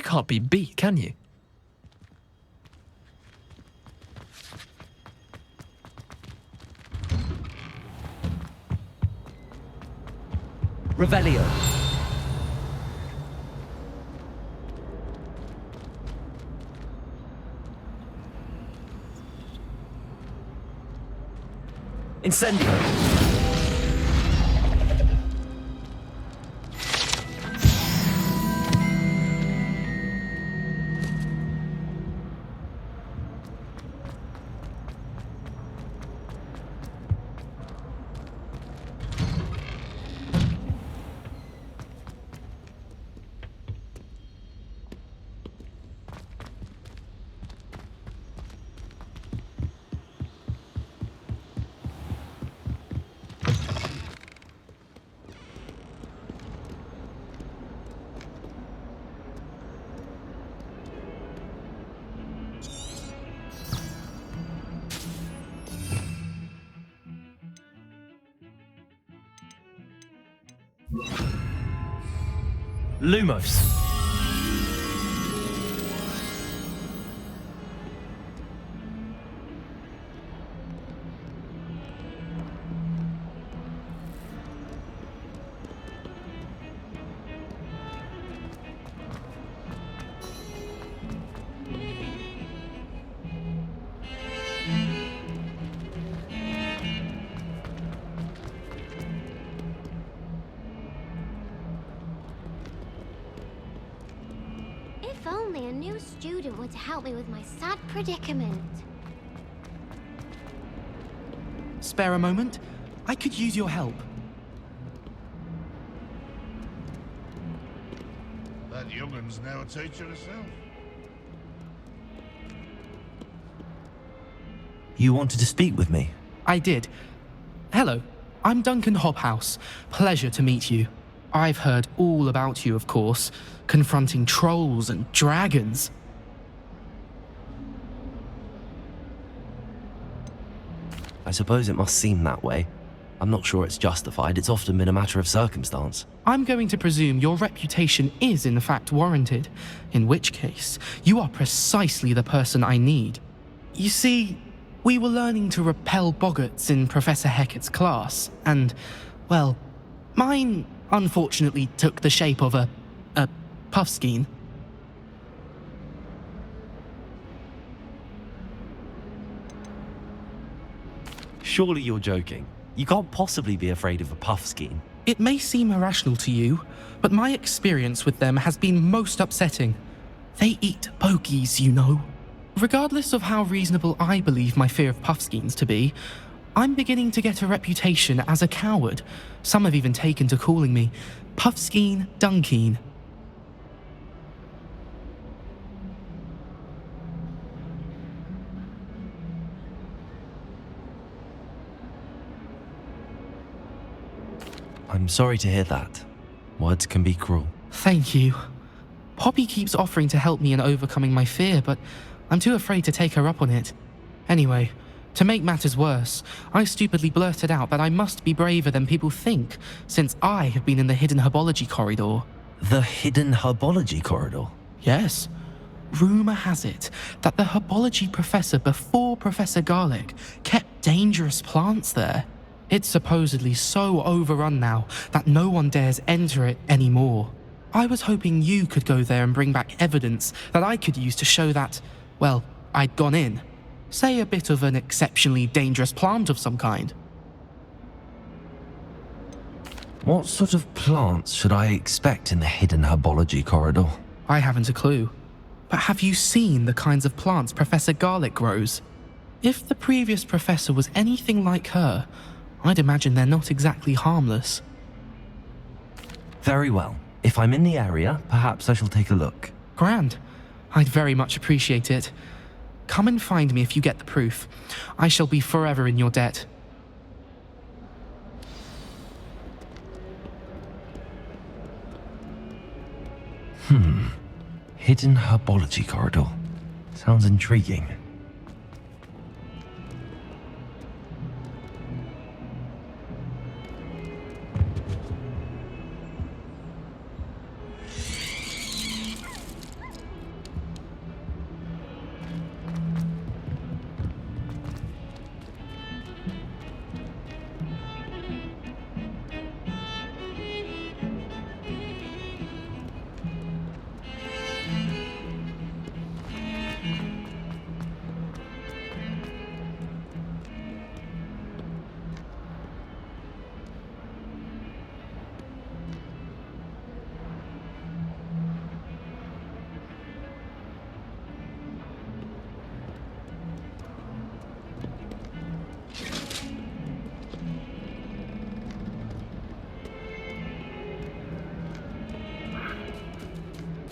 can't be beat, can you? Revelio. Incendio. Lumos. If only a new student were to help me with my sad predicament. Spare a moment? I could use your help. That youngun's now a teacher herself. You wanted to speak with me? I did. Hello, I'm Duncan Hobhouse. Pleasure to meet you. I've heard all about you, of course, confronting trolls and dragons. I suppose it must seem that way. I'm not sure it's justified. It's often been a matter of circumstance. I'm going to presume your reputation is in fact warranted, in which case, you are precisely the person I need. You see, we were learning to repel boggarts in Professor Hecat's class, and, well, mine unfortunately took the shape of a puffskein. Surely you're joking. You can't possibly be afraid of a puffskein. It may seem irrational to you, but my experience with them has been most upsetting. They eat bogies, you know. Regardless of how reasonable I believe my fear of puffskeins to be, I'm beginning to get a reputation as a coward. Some have even taken to calling me Puffskein Dunkeen. I'm sorry to hear that. Words can be cruel. Thank you. Poppy keeps offering to help me in overcoming my fear, but I'm too afraid to take her up on it. Anyway, to make matters worse, I stupidly blurted out that I must be braver than people think, since I have been in the hidden herbology corridor. The hidden herbology corridor? Yes. Rumour has it that the herbology professor before Professor Garlic kept dangerous plants there. It's supposedly so overrun now that no one dares enter it anymore. I was hoping you could go there and bring back evidence that I could use to show that, well, I'd gone in. Say a bit of an exceptionally dangerous plant of some kind. What sort of plants should I expect in the hidden herbology corridor? I haven't a clue. But have you seen the kinds of plants Professor Garlic grows? If the previous professor was anything like her, I'd imagine they're not exactly harmless. Very well. If I'm in the area, perhaps I shall take a look. Grand. I'd very much appreciate it. Come and find me if you get the proof. I shall be forever in your debt. Hidden herbology corridor. Sounds intriguing.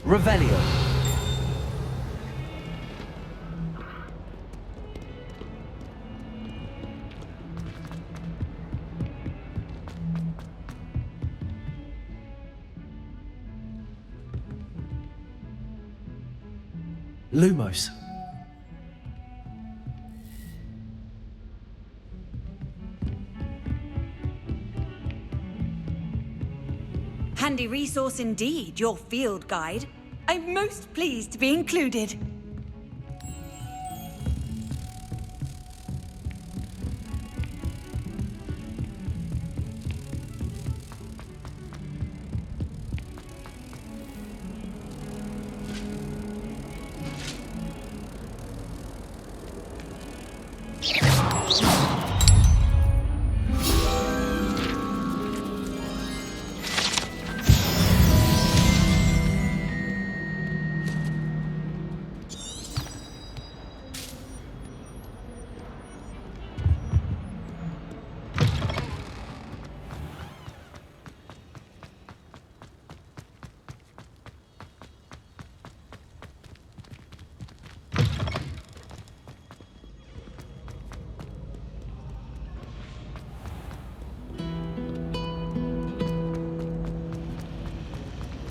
Revelio. Lumos. Handy resource indeed, your field guide. I'm most pleased to be included.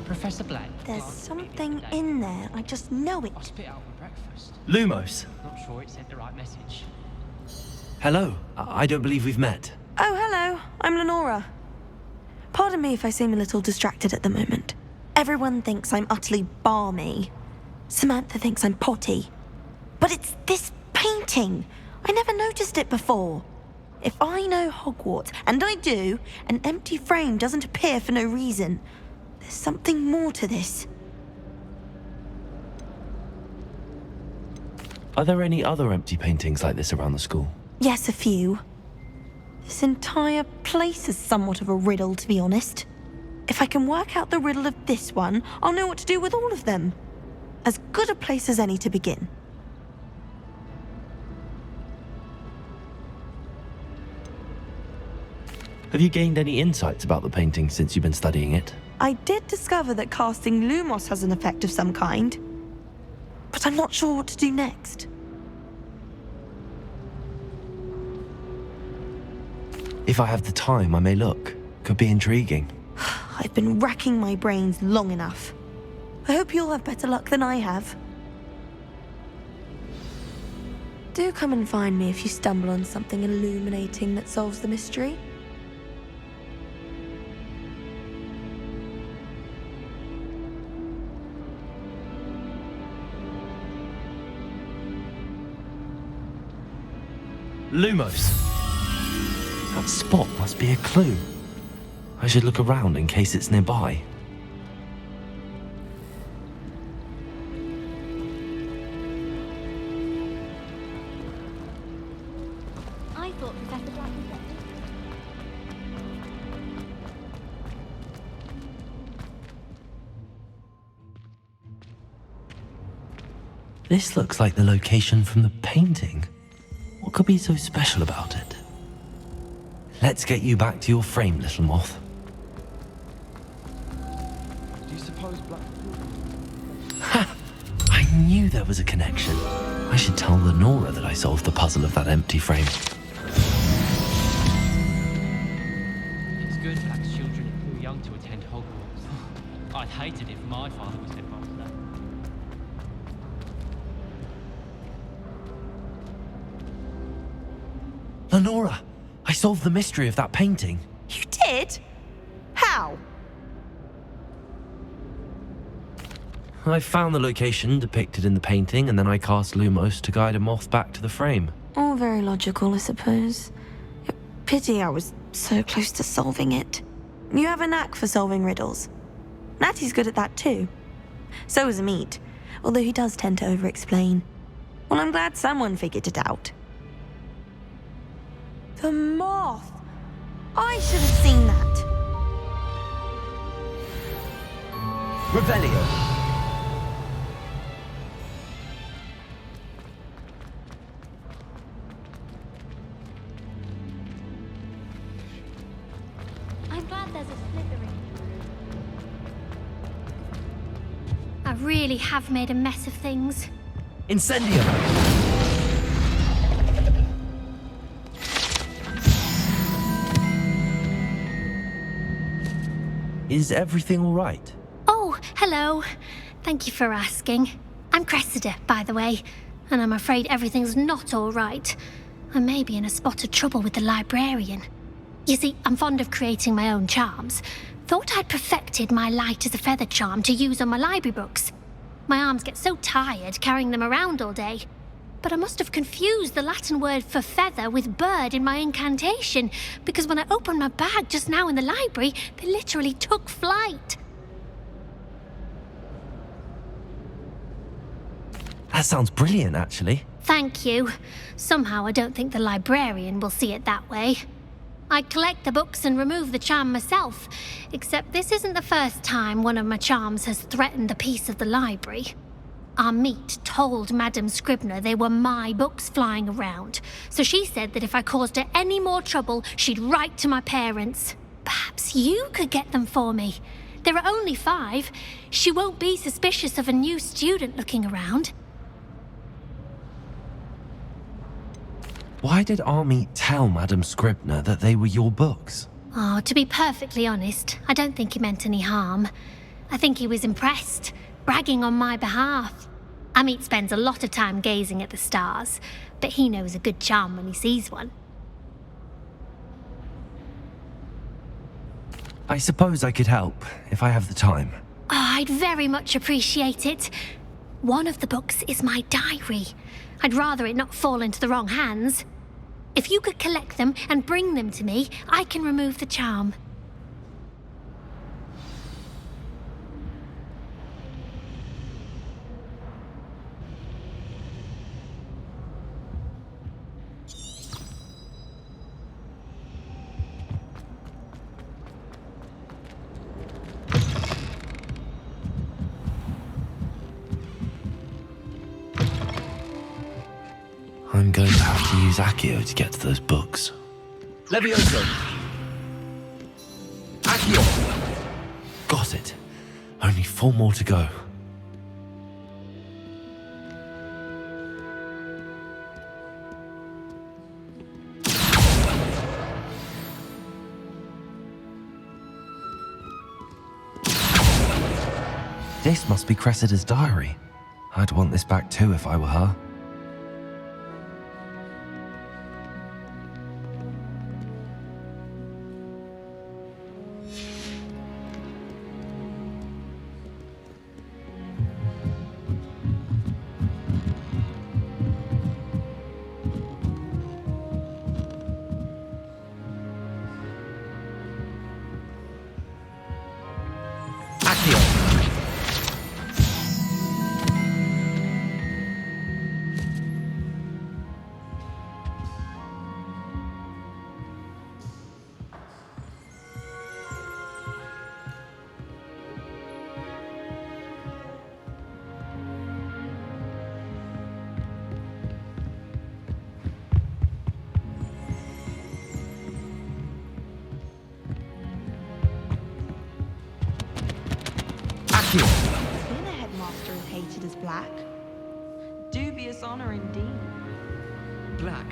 Professor Black. There's something in there. I just know it. I spit out my breakfast. Lumos. Not sure it sent the right message. Hello. I don't believe we've met. Oh, hello. I'm Lenora. Pardon me if I seem a little distracted at the moment. Everyone thinks I'm utterly balmy. Samantha thinks I'm potty. But it's this painting. I never noticed it before. If I know Hogwarts, and I do, an empty frame doesn't appear for no reason. There's something more to this. Are there any other empty paintings like this around the school? Yes, a few. This entire place is somewhat of a riddle, to be honest. If I can work out the riddle of this one, I'll know what to do with all of them. As good a place as any to begin. Have you gained any insights about the painting since you've been studying it? I did discover that casting Lumos has an effect of some kind, but I'm not sure what to do next. If I have the time, I may look. Could be intriguing. I've been racking my brains long enough. I hope you'll have better luck than I have. Do come and find me if you stumble on something illuminating that solves the mystery. Lumos. That spot must be a clue. I should look around in case it's nearby. I thought Professor Black was dead. This looks like the location from the painting. What could be so special about it? Let's get you back to your frame, little moth. Do you suppose Black... Ha! I knew there was a connection. I should tell Lenora that I solved the puzzle of that empty frame. It's good Black's children are too young to attend Hogwarts. I'd hate it if my father was involved in that. Lenora, I solved the mystery of that painting. You did? How? I found the location depicted in the painting, and then I cast Lumos to guide a moth back to the frame. All very logical, I suppose. Pity I was so close to solving it. You have a knack for solving riddles. Natty's good at that too. So is Amit, although he does tend to over-explain. Well, I'm glad someone figured it out. The moth! I should have seen that. Revelio. I'm glad there's a Slytherin. really have made a mess of things. Incendium! Is everything all right? Oh, hello. Thank you for asking. I'm Cressida, by the way, and I'm afraid everything's not all right. I may be in a spot of trouble with the librarian. You see, I'm fond of creating my own charms. Thought I'd perfected my light as a feather charm to use on my library books. My arms get so tired carrying them around all day. But I must have confused the Latin word for feather with bird in my incantation, because when I opened my bag just now in the library, they literally took flight. That sounds brilliant, actually. Thank you. Somehow I don't think the librarian will see it that way. I collect the books and remove the charm myself, except this isn't the first time one of my charms has threatened the peace of the library. Our meet told Madame Scribner they were my books flying around, so she said that if I caused her any more trouble, she'd write to my parents. Perhaps you could get them for me. There are only 5. She won't be suspicious of a new student looking around. Why did Army tell Madame Scribner that they were your books? Oh, to be perfectly honest, I don't think he meant any harm. I think he was impressed, bragging on my behalf. Amit spends a lot of time gazing at the stars, but he knows a good charm when he sees one. I suppose I could help, if I have the time. Oh, I'd very much appreciate it. One of the books is my diary. I'd rather it not fall into the wrong hands. If you could collect them and bring them to me, I can remove the charm. I'm going to have to use Accio to get to those books. Levioso! Accio! Got it. Only 4 more to go. This must be Cressida's diary. I'd want this back too if I were her. Been a headmaster as hated as black. Dubious honor indeed. Black.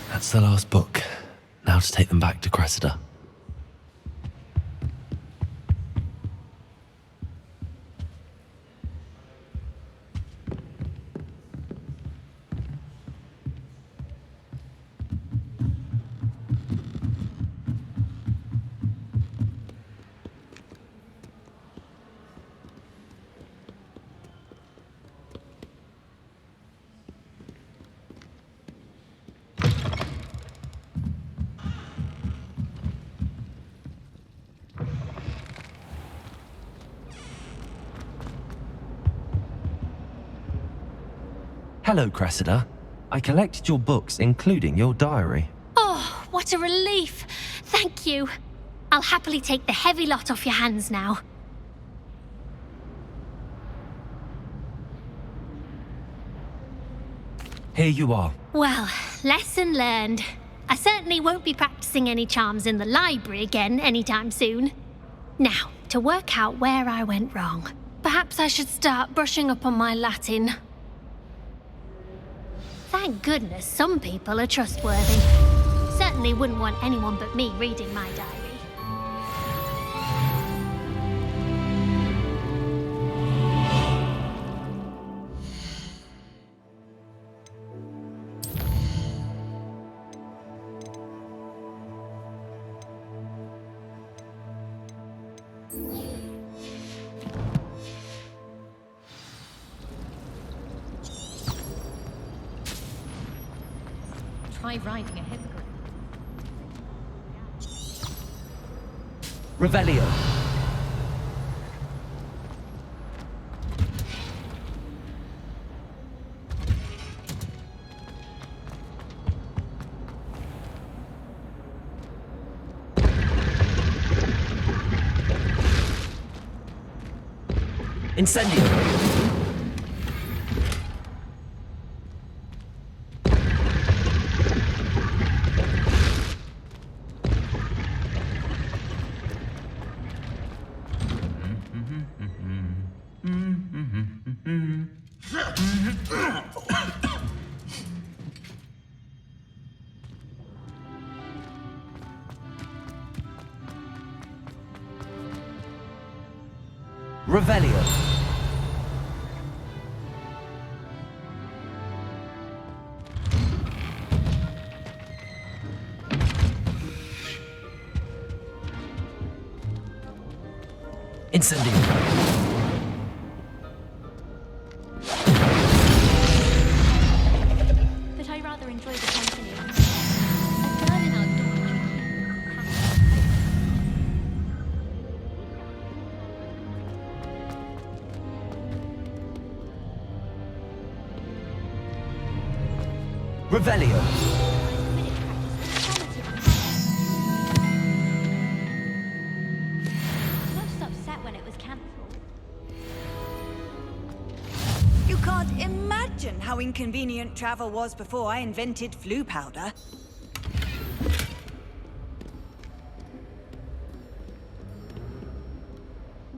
That's the last book. Now to take them back to Cressida. Hello, Cressida. I collected your books, including your diary. Oh, what a relief. Thank you. I'll happily take the heavy lot off your hands now. Here you are. Well, lesson learned. I certainly won't be practicing any charms in the library again anytime soon. Now, to work out where I went wrong. Perhaps I should start brushing up on my Latin. Thank goodness some people are trustworthy. Certainly wouldn't want anyone but me reading my diary. Try riding a hippogriff. Revelio. Incendio. Revelio. Incendio. But I rather enjoy the company of a girl in our dormitory. Revelio. I was upset when it was cancelled. You can't imagine how inconvenient travel was before I invented flu powder.